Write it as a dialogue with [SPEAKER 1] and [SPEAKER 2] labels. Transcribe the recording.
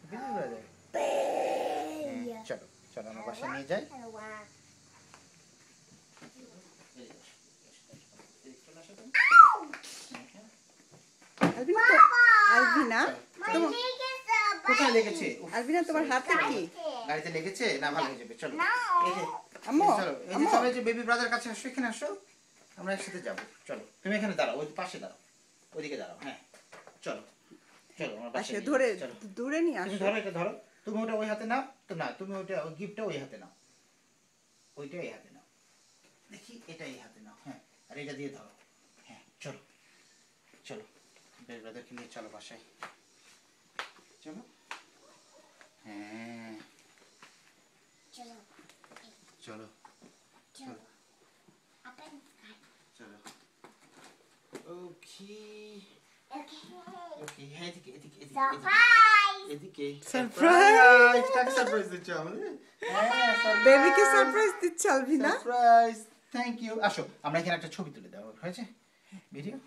[SPEAKER 1] Baby brother. চলো চলো আমার বাসায় নিয়ে যাই।
[SPEAKER 2] আলভিনা
[SPEAKER 1] কোথায় লেগেছে?
[SPEAKER 2] আলভিনা তোমার হাতে কি?
[SPEAKER 1] গাড়িতে লেগেছে না? ভালো হয়ে যাবে। চলো এই যে
[SPEAKER 2] আম্মু
[SPEAKER 1] চলো এই যে সবাই যে বেবি ব্রাদার কাছে আসো, এখানে আসো, আমরা একসাথে যাবো। চলো তুমি এখানে দাঁড়াও, ওই পাশে দাঁড়াও, ওইদিকে দাঁড়াও। হ্যাঁ চলো চলো আমার বাসায় নিয়ে
[SPEAKER 2] ধরে
[SPEAKER 1] যাই। চলো
[SPEAKER 2] দূরে নিয়ে
[SPEAKER 1] তুমি
[SPEAKER 2] আসো।
[SPEAKER 1] ধরো, এটা ধরো। তুমি ওটা ওই হাতে নাও তো, না তুমি ওইটা ওই গিফটটা ওই হাতে নাও, ওইটা এই হাতে নাও। দেখি এটা এই হাতে নাও। হ্যাঁ আর এটা দিয়ে ধরো। হ্যাঁ চলো চলো বেবি ব্রাদারকে নিয়ে চলো বাসায়। চলো। হ্যাঁ চলো চলো চলো। ওকে ওকে। হ্যাঁ এদিকে এদিকে এদিকে এদিকে। সারপ্রাইজ! কাকে সারপ্রাইজ দিচ্ছ আমাদের? হ্যাঁ
[SPEAKER 2] বেবিকে সারপ্রাইজ দিচ্ছে আলভিনা।
[SPEAKER 1] সারপ্রাইজ। Thank you. আসো আমরা এখানে একটা ছবি তুলে দেবো, হয়েছে? ভিডিও